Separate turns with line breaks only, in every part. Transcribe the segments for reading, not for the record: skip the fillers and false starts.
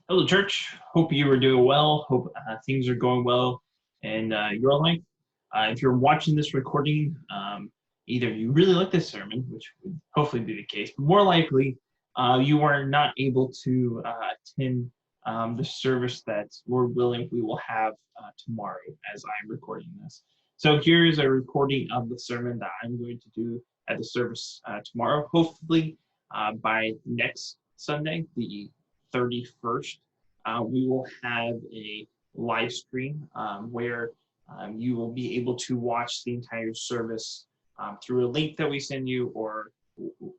Hello, church. Hope you are doing well. Hope things are going well in your life. If you're watching this recording, either you really like this sermon, which would hopefully be the case, but more likely you are not able to attend the service that we will have tomorrow as I'm recording this. So here is a recording of the sermon that I'm going to do at the service tomorrow. Hopefully by next Sunday, the 31st, we will have a live stream where you will be able to watch the entire service through a link that we send you or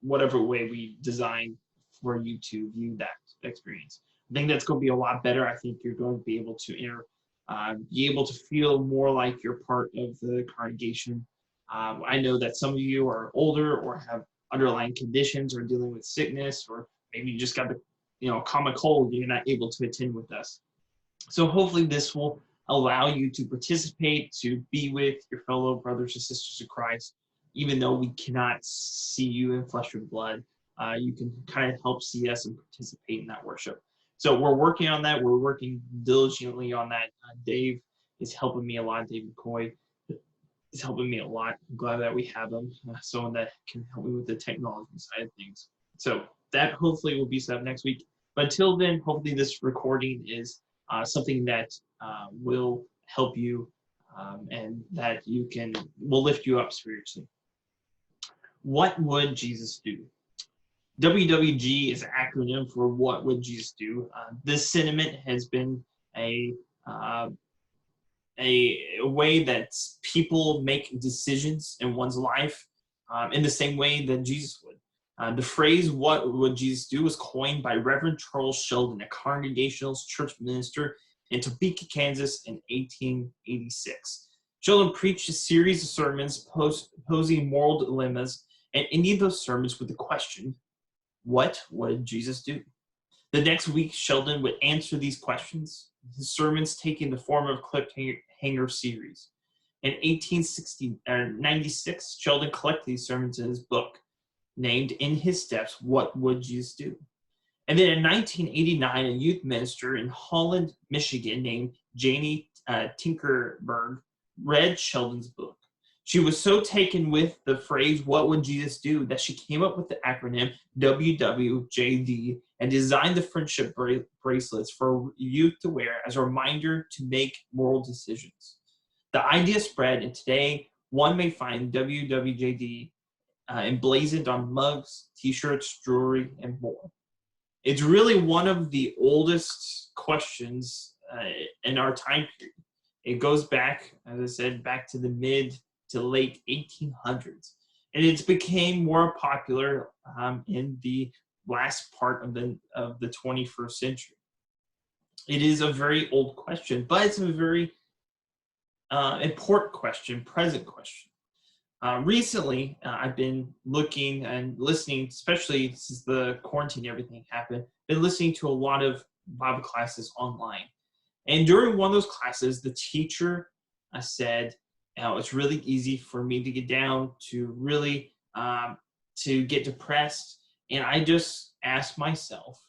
whatever way we design for you to view that experience. I think that's going to be a lot better. I think you're going to be able to be able to feel more like you're part of the congregation. I know that some of you are older or have underlying conditions or dealing with sickness, or maybe you just got the common cold, you're not able to attend with us. So hopefully this will allow you to participate, to be with your fellow brothers and sisters of Christ, even though we cannot see you in flesh and blood. You can kind of help see us and participate in that worship. So we're working on that. We're working diligently on that. Dave is helping me a lot. Dave McCoy is helping me a lot. I'm glad that we have him, someone that can help me with the technology side of things. So that hopefully will be set up next week. But until then, hopefully this recording is something that will help you and that will lift you up spiritually. What would Jesus do? WWG is an acronym for What Would Jesus Do? This sentiment has been a way that people make decisions in one's life in the same way that Jesus would. The phrase, what would Jesus do, was coined by Reverend Charles Sheldon, a Congregationalist church minister in Topeka, Kansas in 1886. Sheldon preached a series of sermons posing moral dilemmas, and ending those sermons with the question, what would Jesus do? The next week, Sheldon would answer these questions, his sermons taking the form of cliffhanger series. In 1896, Sheldon collected these sermons in his book, named In His Steps, What Would Jesus Do? And then in 1989, a youth minister in Holland, Michigan, named Janie Tinkerberg, read Sheldon's book. She was so taken with the phrase, what would Jesus do, that she came up with the acronym WWJD and designed the friendship bracelets for youth to wear as a reminder to make moral decisions. The idea spread, and today one may find WWJD emblazoned on mugs, t-shirts, jewelry, and more. It's really one of the oldest questions in our time period. It goes back, as I said, back to the mid to late 1800s. And it's became more popular in the last part of the 21st century. It is a very old question, but it's a very important question, present question. Recently, I've been looking and listening, especially since the quarantine and everything happened, been listening to a lot of Bible classes online. And during one of those classes, the teacher said, it's really easy for me to get down, to really to get depressed. And I just asked myself,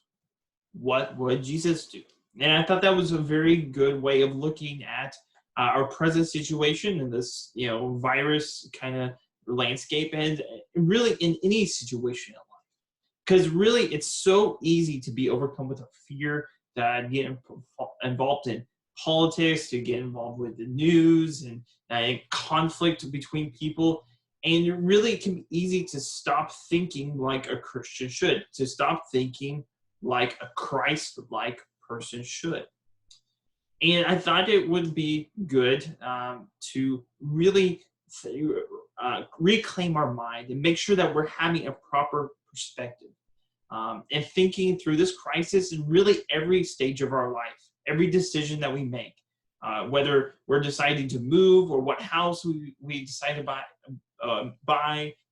what would Jesus do? And I thought that was a very good way of looking at our present situation and this, virus kind of landscape, and really in any situation in life. Because really, it's so easy to be overcome with a fear, that get involved in politics, to get involved with the news and conflict between people. And it can be easy to stop thinking like a Christian should, to stop thinking like a Christ-like person should. And I thought it would be good to really reclaim our mind and make sure that we're having a proper perspective and thinking through this crisis in really every stage of our life, every decision that we make, whether we're deciding to move or what house we decide to buy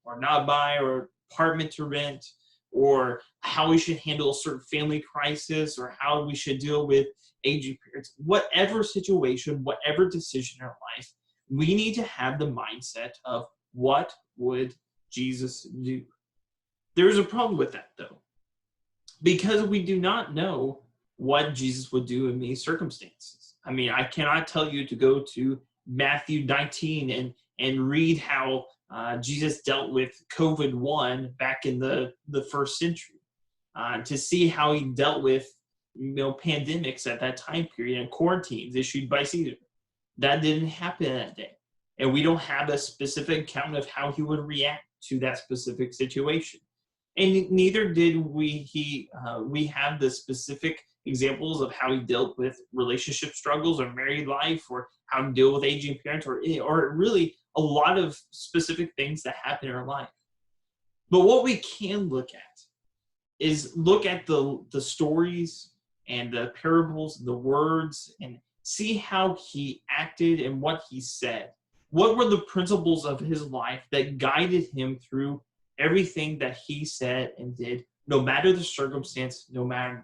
or not buy, or apartment to rent, or how we should handle a certain family crisis, or how we should deal with aging parents. Whatever situation, whatever decision in our life, we need to have the mindset of what would Jesus do? There's a problem with that, though, because we do not know what Jesus would do in these circumstances. I mean, I cannot tell you to go to Matthew 19 and read how Jesus dealt with COVID-1 back in the first century, to see how he dealt with pandemics at that time period and quarantines issued by Caesar. That didn't happen that day. And we don't have a specific account of how he would react to that specific situation. And neither did we have the specific examples of how he dealt with relationship struggles or married life, or how to deal with aging parents, or really a lot of specific things that happen in our life. But what we can look at is look at the stories and the parables, the words, and see how he acted and what he said. What were the principles of his life that guided him through everything that he said and did, no matter the circumstance, no matter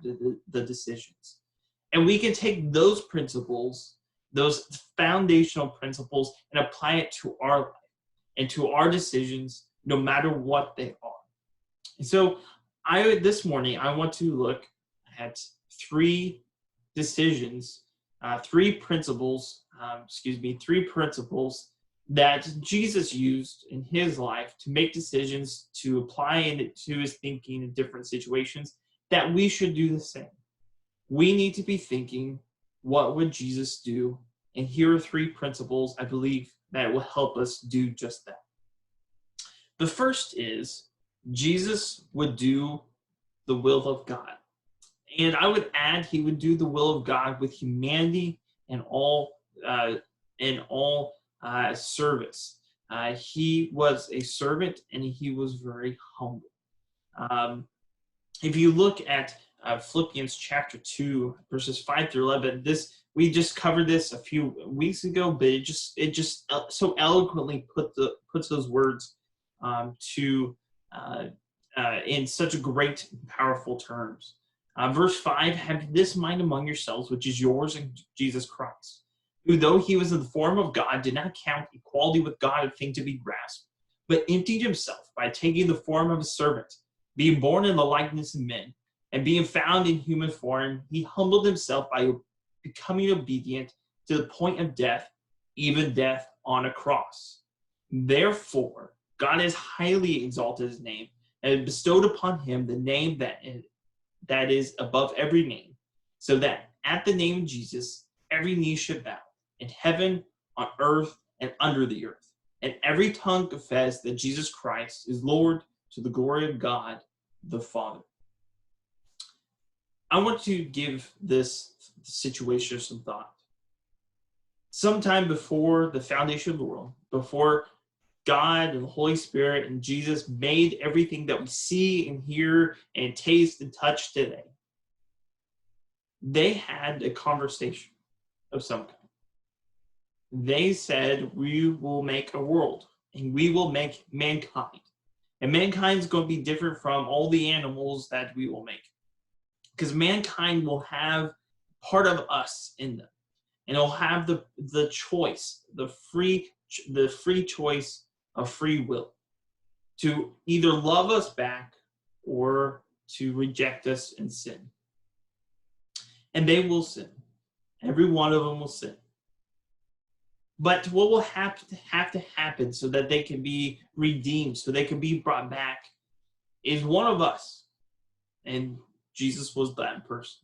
the decisions. And we can take those principles, those foundational principles, and apply it to our life and to our decisions, no matter what they are. And so this morning, I want to look at three decisions, three principles that Jesus used in his life to make decisions, to apply into his thinking in different situations, that we should do the same. We need to be thinking, what would Jesus do? And here are three principles I believe that will help us do just that. The first is Jesus would do the will of God. And I would add, he would do the will of God with humanity and all service. He was a servant, and he was very humble. If you look at Philippians chapter 2, verses 5 through 11, we just covered this a few weeks ago, but it just so eloquently puts those words in such great, powerful terms. Verse 5, have this mind among yourselves, which is yours in Jesus Christ, who, though he was in the form of God, did not count equality with God a thing to be grasped, but emptied himself by taking the form of a servant, being born in the likeness of men, and being found in human form, he humbled himself by becoming obedient to the point of death, even death on a cross. Therefore, God has highly exalted his name and bestowed upon him the name that is above every name, so that at the name of Jesus, every knee should bow, in heaven, on earth, and under the earth, and every tongue confess that Jesus Christ is Lord, to the glory of God the Father. I want to give this situation some thought. Sometime before the foundation of the world, before God and the Holy Spirit and Jesus made everything that we see and hear and taste and touch today, they had a conversation of some kind. They said, we will make a world, and we will make mankind. And mankind is going to be different from all the animals that we will make, because mankind will have part of us in them, and it'll have the choice, the free choice of free will, to either love us back or to reject us and sin. And they will sin. Every one of them will sin. But what will have to happen so that they can be redeemed, so they can be brought back, is one of us, and Jesus was that person,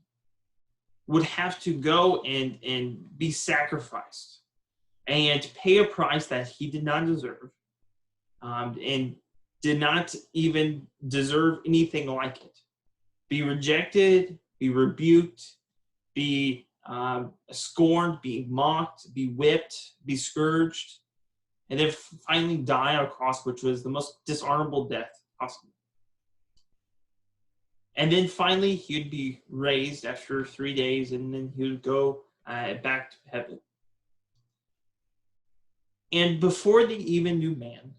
would have to go and be sacrificed and pay a price that he did not deserve, and did not even deserve anything like it. Be rejected, be rebuked, be scorned, be mocked, be whipped, be scourged, and then finally die on a cross, which was the most dishonorable death possible. And then finally, he'd be raised after 3 days, and then he would go back to heaven. And before they even knew man,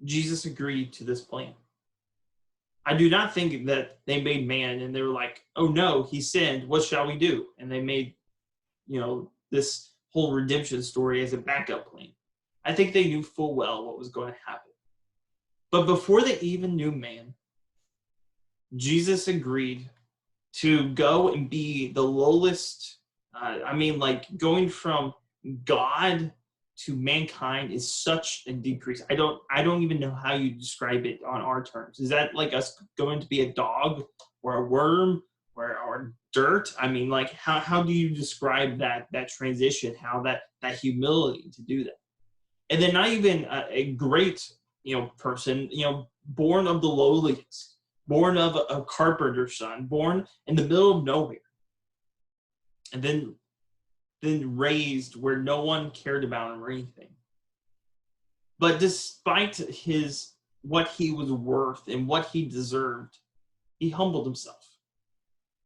Jesus agreed to this plan. I do not think that they made man and they were like, oh no, he sinned, what shall we do? And they made, this whole redemption story as a backup plan. I think they knew full well what was going to happen. But before they even knew man, Jesus agreed to go and be the lowest. Like going from God to mankind is such a decrease. I don't even know how you describe it on our terms. Is that like us going to be a dog or a worm or dirt? I mean, like how do you describe that transition? How that humility to do that? And then not even a great person, born of the lowliest, born of a carpenter's son, born in the middle of nowhere, and then raised where no one cared about him or anything. But despite what he was worth and what he deserved, he humbled himself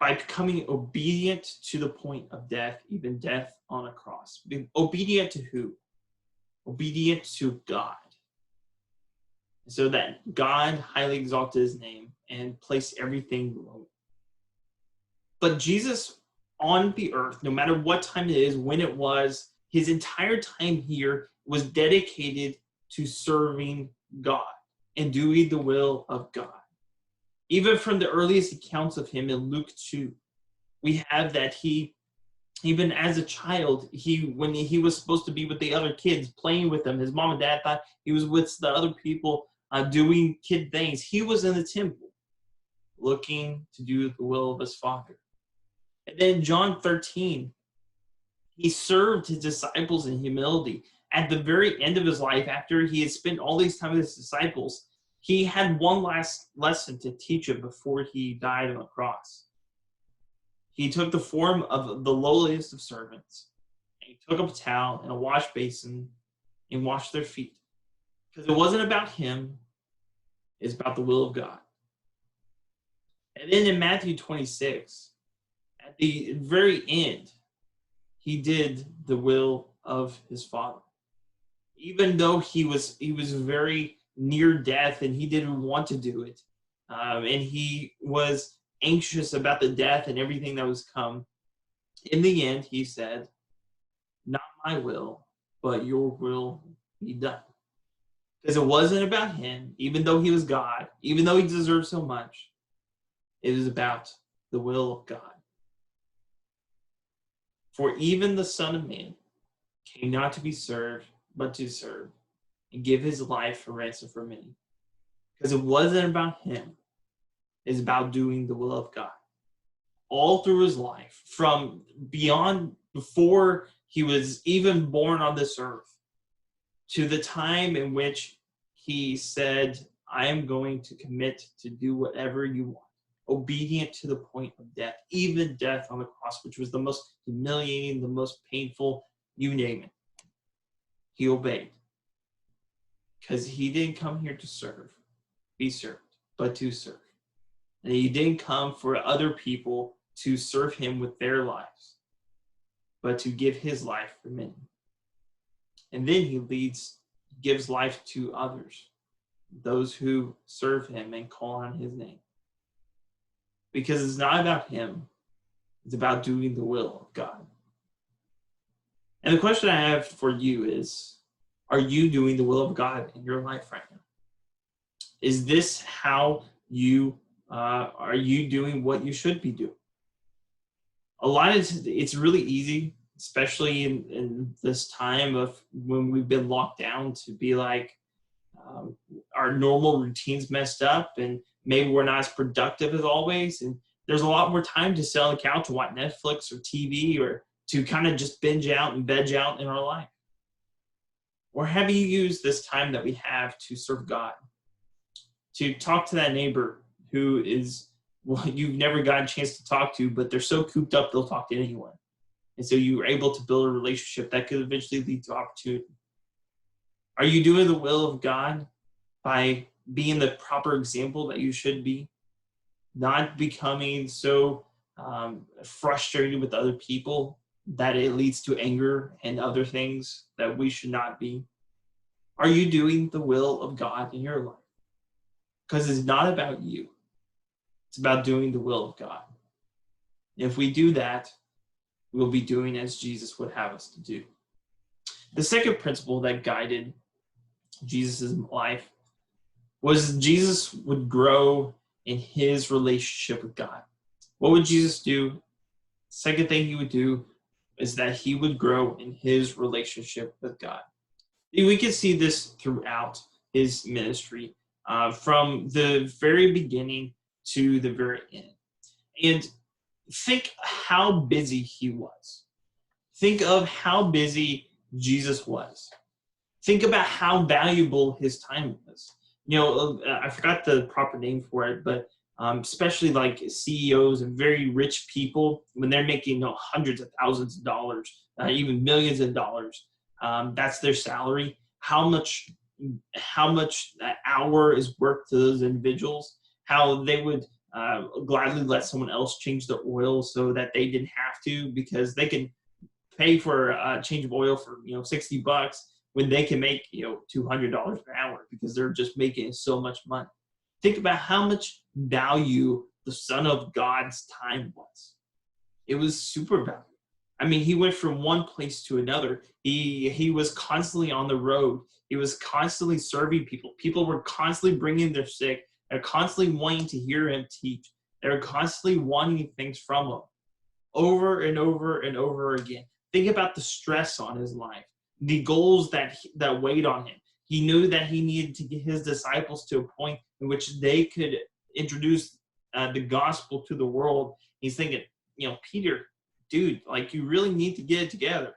by becoming obedient to the point of death, even death on a cross. Being obedient to who? Obedient to God. So that God highly exalted his name and placed everything low. But Jesus on the earth, no matter what time it is, when it was, his entire time here was dedicated to serving God and doing the will of God. Even from the earliest accounts of him in Luke 2, we have that he, even as a child, when he was supposed to be with the other kids, playing with them, his mom and dad thought he was with the other people doing kid things. He was in the temple looking to do the will of his Father. And then John 13, he served his disciples in humility. At the very end of his life, after he had spent all these time with his disciples, he had one last lesson to teach them before he died on the cross. He took the form of the lowliest of servants. And he took up a towel and a wash basin and washed their feet. Because it wasn't about him, it's about the will of God. And then in Matthew 26, at the very end, he did the will of his Father. Even though he was very near death and he didn't want to do it, and he was anxious about the death and everything that was come, in the end, he said, "Not my will, but your will be done." Because it wasn't about him, even though he was God, even though he deserved so much, it was about the will of God. For even the Son of Man came not to be served, but to serve, and give his life a ransom for many. Because it wasn't about him. It's about doing the will of God. All through his life, from beyond, before he was even born on this earth, to the time in which he said, "I am going to commit to do whatever you want." Obedient to the point of death, even death on the cross, which was the most humiliating, the most painful, you name it. He obeyed. Because he didn't come here to be served, but to serve. And he didn't come for other people to serve him with their lives, but to give his life for many. And then he gives life to others, those who serve him and call on his name. Because it's not about him, it's about doing the will of God. And the question I have for you is, are you doing the will of God in your life right now? Is this how you, are you doing what you should be doing? It's really easy, especially in this time of when we've been locked down, to be like, our normal routines messed up and maybe we're not as productive as always. And there's a lot more time to sit on the couch and watch Netflix or TV, or to kind of just binge out and veg out in our life. Or have you used this time that we have to serve God? To talk to that neighbor who is, well, you've never gotten a chance to talk to, but they're so cooped up they'll talk to anyone. And so you were able to build a relationship that could eventually lead to opportunity. Are you doing the will of God by being the proper example that you should be? Not becoming so frustrated with other people that it leads to anger and other things that we should not be? Are you doing the will of God in your life? Because it's not about you. It's about doing the will of God. If we do that, we'll be doing as Jesus would have us to do. The second principle that guided Jesus' life was Jesus would grow in his relationship with God. What would Jesus do? Second thing he would do is that he would grow in his relationship with God. We can see this throughout his ministry, from the very beginning to the very end. And think how busy he was. Think of how busy Jesus was. Think about how valuable his time was. I forgot the proper name for it, but especially like CEOs and very rich people, when they're making hundreds of thousands of dollars, even millions of dollars, that's their salary. How much that hour is worth to those individuals? How they would gladly let someone else change the oil so that they didn't have to, because they can pay for a change of oil for $60 when they can make $200 an hour because they're just making so much money. Think about how much value the Son of God's time was. It was super valuable. I mean, he went from one place to another. He was constantly on the road. He was constantly serving people. People were constantly bringing their sick. They're constantly wanting to hear him teach. They're constantly wanting things from him, over and over and over again. Think about the stress on his life, the goals that weighed on him. He knew that he needed to get his disciples to a point in which they could introduce the gospel to the world. He's thinking, Peter, dude, like, you really need to get it together.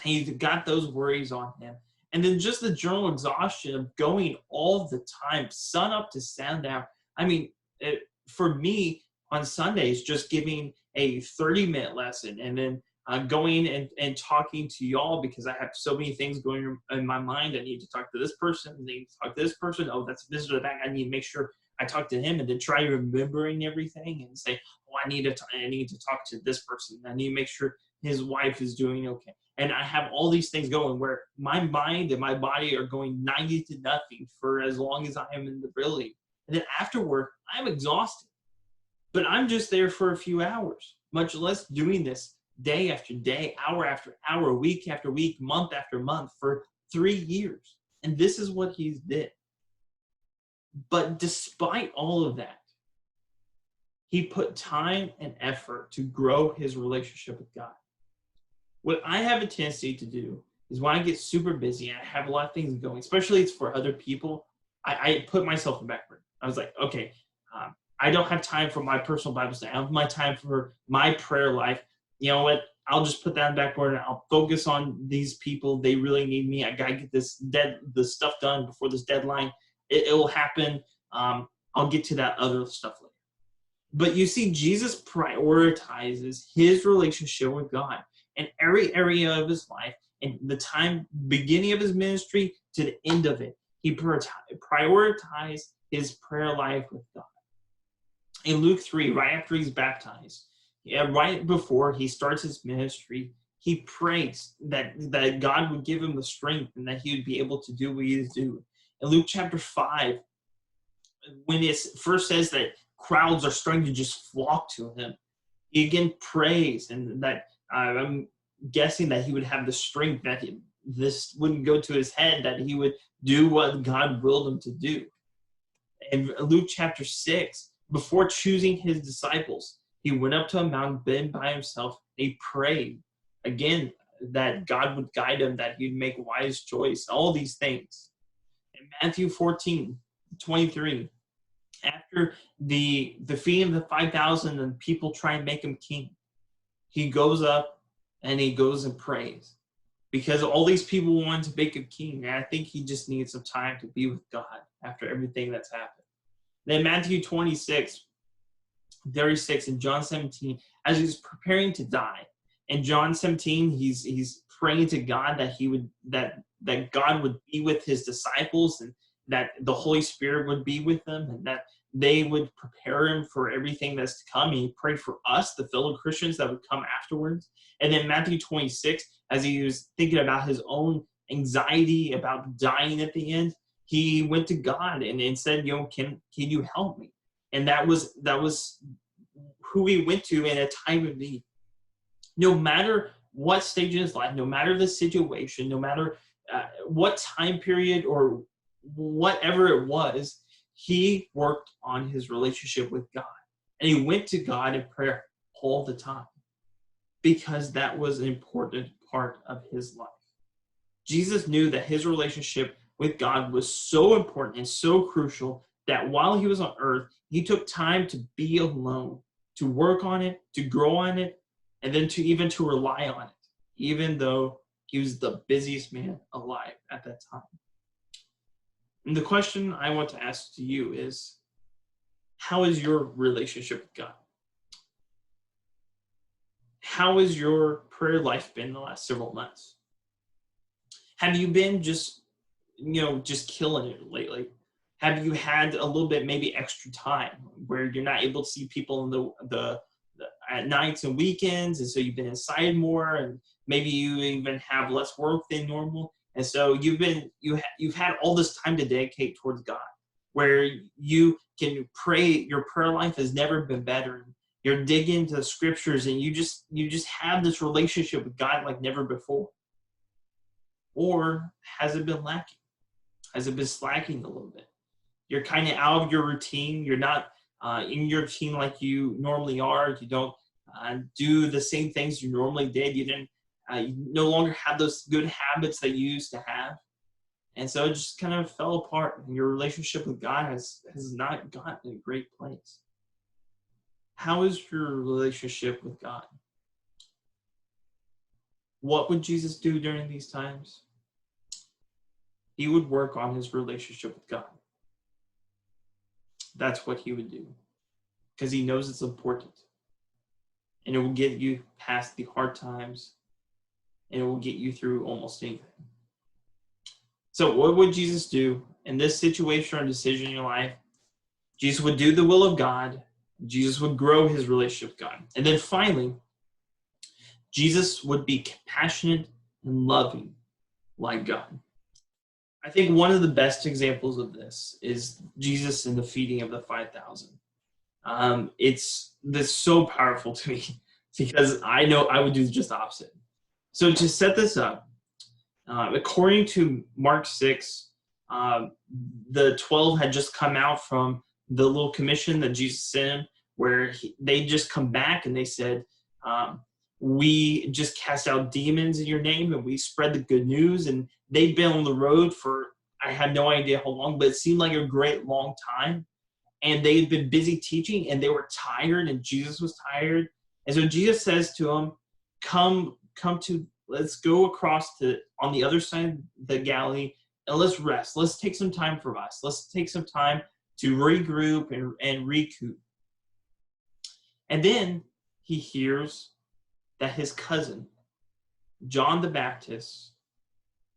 He's got those worries on him. And then just the general exhaustion of going all the time, sun up to sundown. I mean, for me, on Sundays, just giving a 30-minute lesson and then going and talking to y'all, because I have so many things going in my mind. I need to talk to this person. I need to talk to this person. Oh, that's a visitor back. I need to make sure I talk to him, and then try remembering everything and say, oh, I need to talk to this person. I need to make sure his wife is doing okay. And I have all these things going where my mind and my body are going 90 to nothing for as long as I am in the building. And then afterward, I'm exhausted. But I'm just there for a few hours, much less doing this day after day, hour after hour, week after week, month after month for 3 years. And this is what he did. But despite all of that, he put time and effort to grow his relationship with God. What I have a tendency to do is when I get super busy and I have a lot of things going, especially it's for other people, I put myself in backward. I was like, okay, I don't have time for my personal Bible study. I have my time for my prayer life. You know what? I'll just put that in backward and I'll focus on these people. They really need me. I gotta get the stuff done before this deadline. It will happen. I'll get to that other stuff later. But you see, Jesus prioritizes his relationship with God in every area of his life, and the time beginning of his ministry to the end of it. He prioritized his prayer life with God. In Luke 3, right after he's baptized, right before he starts his ministry, he prays that God would give him the strength and that he would be able to do what he is doing. In Luke chapter 5, when it first says that crowds are starting to just flock to him, he again prays, and that I'm guessing that he would have the strength, that this wouldn't go to his head, that he would do what God willed him to do. In Luke chapter 6, before choosing his disciples, he went up to a mountain, been by himself. He prayed again that God would guide him, that he'd make wise choice, all these things. In Matthew 14:23, after the feeding of the 5,000 and people try and make him king, he goes up and he goes and prays, because all these people wanted to make him king. And I think he just needs some time to be with God after everything that's happened. Then Matthew 26:36 and John 17, as he's preparing to die. In John 17, he's praying to God that that God would be with his disciples, and that the Holy Spirit would be with them, and that they would prepare him for everything that's to come. And he prayed for us, the fellow Christians that would come afterwards. And then Matthew 26, as he was thinking about his own anxiety about dying at the end, he went to God and said, can you help me? And that was who he went to in a time of need. No matter what stage in his life, no matter the situation, no matter what time period or whatever it was, he worked on his relationship with God. And he went to God in prayer all the time because that was an important part of his life. Jesus knew that his relationship with God was so important and so crucial that while he was on earth, he took time to be alone, to work on it, to grow on it, and then to rely on it, even though he was the busiest man alive at that time. And the question I want to ask to you is, how is your relationship with God? How has your prayer life been the last several months? Have you been just killing it lately? Have you had a little bit maybe extra time where you're not able to see people in the at nights and weekends, and so you've been inside more, and maybe you even have less work than normal, and so you've had all this time to dedicate towards God, where you can pray. Your prayer life has never been better. You're digging into the scriptures, and you just have this relationship with God like never before. Or has it been lacking? Has it been slacking a little bit? You're kind of out of your routine. You're not in your routine like you normally are. You don't do the same things you normally did. You no longer have those good habits that you used to have. And so it just kind of fell apart. And your relationship with God has not gotten in a great place. How is your relationship with God? What would Jesus do during these times? He would work on his relationship with God. That's what he would do, because he knows it's important. And it will get you past the hard times, and it will get you through almost anything. So what would Jesus do in this situation or decision in your life? Jesus would do the will of God. Jesus would grow his relationship with God. And then finally, Jesus would be compassionate and loving like God. I think one of the best examples of this is Jesus in the feeding of the 5,000. It's so powerful to me because I know I would do just the opposite. So to set this up, according to Mark 6, the 12 had just come out from the little commission that Jesus sent, where they just come back and they said, we just cast out demons in your name and we spread the good news. And they'd been on the road for, I have no idea how long, but it seemed like a great long time. And they had been busy teaching and they were tired, and Jesus was tired. And so Jesus says to them, let's go across on the other side of the Galilee, and let's rest. Let's take some time for us. Let's take some time to regroup and recoup. And then he hears that his cousin, John the Baptist,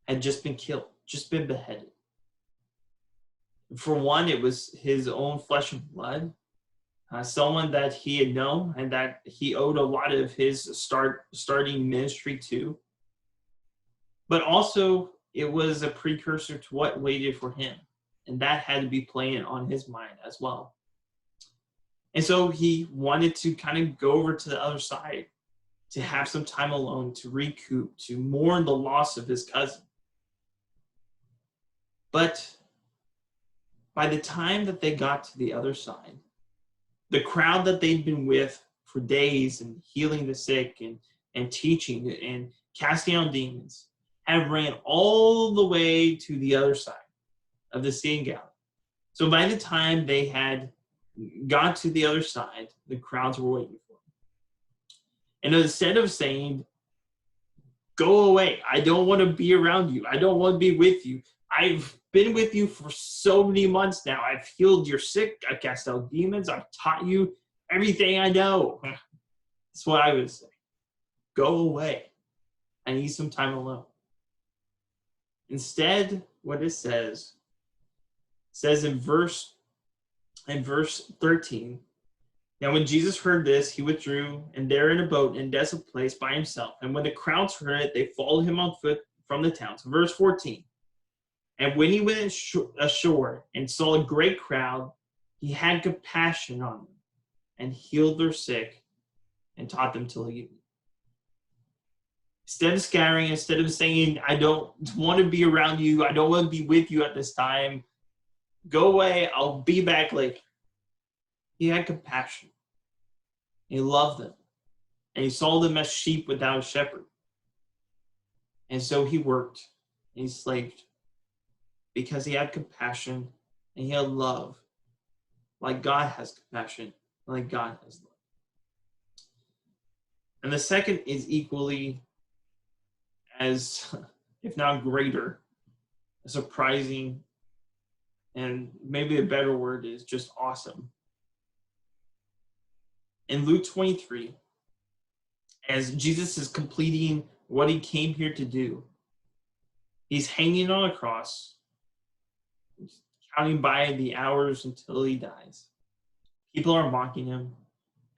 had just been killed, just been beheaded. For one, it was his own flesh and blood, someone that he had known and that he owed a lot of his starting ministry to. But also, it was a precursor to what waited for him, and that had to be playing on his mind as well. And so he wanted to kind of go over to the other side, to have some time alone, to recoup, to mourn the loss of his cousin. But by the time that they got to the other side, the crowd that they'd been with for days and healing the sick and teaching and casting out demons had ran all the way to the other side of the Sea of Galilee. So by the time they had got to the other side, the crowds were waiting for them. And instead of saying, go away, I don't want to be around you, I don't want to be with you, I've been with you for so many months now, I've healed your sick, I've cast out demons, I've taught you everything I know. That's what I would say. Go away. I need some time alone. Instead, what it says in verse 13, now when Jesus heard this, he withdrew, and there in a boat in a desolate place by himself. And when the crowds heard it, they followed him on foot from the town. So verse 14, and when he went ashore and saw a great crowd, he had compassion on them and healed their sick and taught them till evening. Instead of scattering, instead of saying, I don't want to be around you, I don't want to be with you at this time, go away, I'll be back later. He had compassion. and he loved them. And he saw them as sheep without a shepherd. And so he worked and he slaved because he had compassion and he had love, like God has compassion, like God has love. And the second is equally as, if not greater, surprising, and maybe a better word is just awesome. In Luke 23, as Jesus is completing what he came here to do, he's hanging on a cross, counting by the hours until he dies. People are mocking him.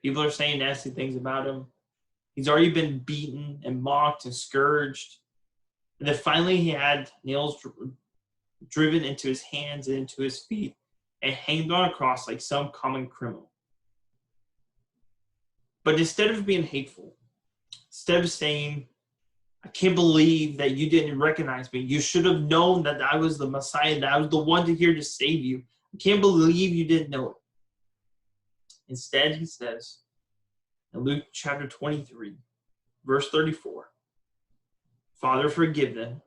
People are saying nasty things about him. He's already been beaten and mocked and scourged. And then finally he had nails driven into his hands and into his feet and hanged on a cross like some common criminal. But instead of being hateful, instead of saying, I can't believe that you didn't recognize me. You should have known that I was the Messiah, that I was the one here to save you. I can't believe you didn't know it. Instead, he says in Luke chapter 23, verse 34, Father, forgive them,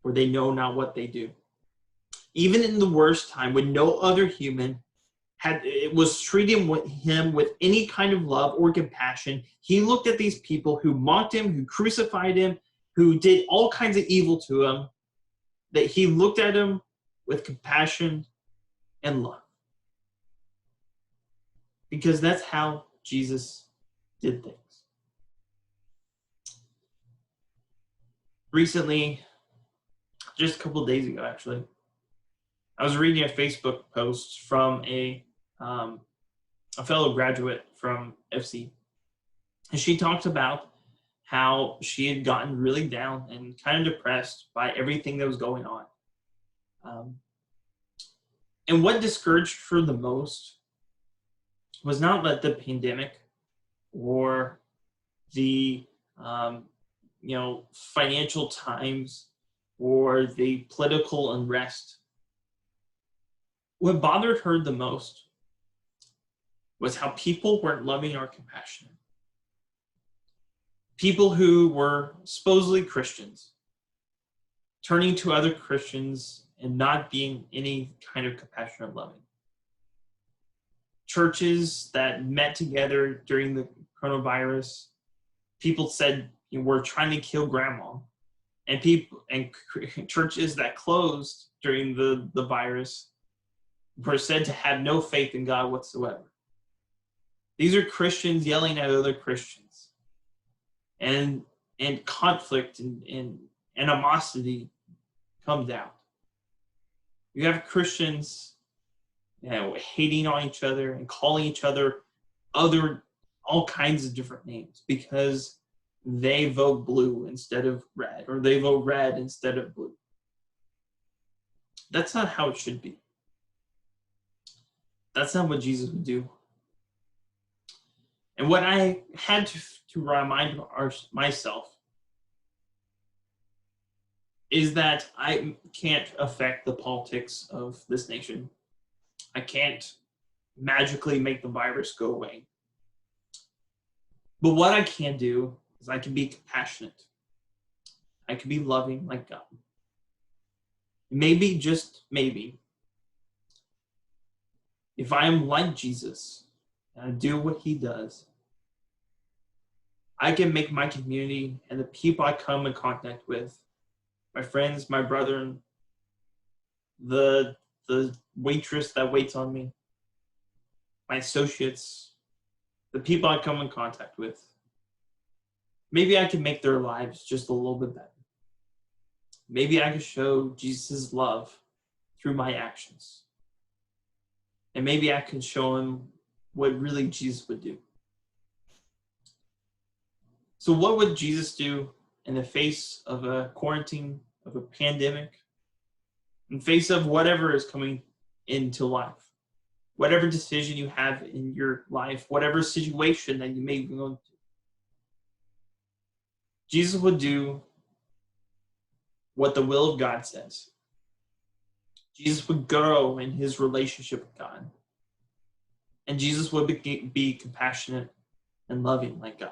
for they know not what they do. Even in the worst time, when no other human was treating him with any kind of love or compassion, he looked at these people who mocked him, who crucified him, who did all kinds of evil to him, that he looked at him with compassion and love. Because that's how Jesus did things. Recently, just a couple of days ago actually, I was reading a Facebook post from a fellow graduate from FC. And she talked about how she had gotten really down and kind of depressed by everything that was going on. And what discouraged her the most was not that the pandemic or the financial times or the political unrest. What bothered her the most was how people weren't loving or compassionate. People who were supposedly Christians turning to other Christians and not being any kind of compassionate or loving. Churches that met together during the coronavirus, people said, we're trying to kill grandma. And churches that closed during the virus were said to have no faith in God whatsoever. These are Christians yelling at other Christians. And conflict and animosity comes out. You have Christians hating on each other and calling each other all kinds of different names because they vote blue instead of red, or they vote red instead of blue. That's not how it should be. That's not what Jesus would do. And what I had to remind myself is that I can't affect the politics of this nation. I can't magically make the virus go away. But what I can do is I can be compassionate. I can be loving like God. Maybe, just maybe, if I am like Jesus and I do what he does, I can make my community and the people I come in contact with, my friends, my brethren, the waitress that waits on me, my associates, the people I come in contact with, maybe I can make their lives just a little bit better. Maybe I can show Jesus' love through my actions. And maybe I can show him what really Jesus would do. So what would Jesus do in the face of a quarantine, of a pandemic, in the face of whatever is coming into life? Whatever decision you have in your life, whatever situation that you may be going through. Jesus would do what the will of God says. Jesus would grow in his relationship with God. And Jesus would be compassionate and loving like God.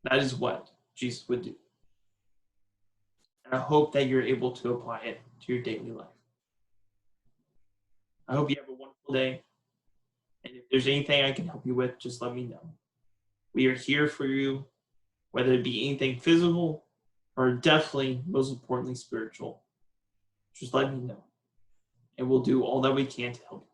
That is what Jesus would do. And I hope that you're able to apply it to your daily life. I hope you have a wonderful day. And if there's anything I can help you with, just let me know. We are here for you, whether it be anything physical or definitely, most importantly, spiritual. Just let me know. And we'll do all that we can to help you.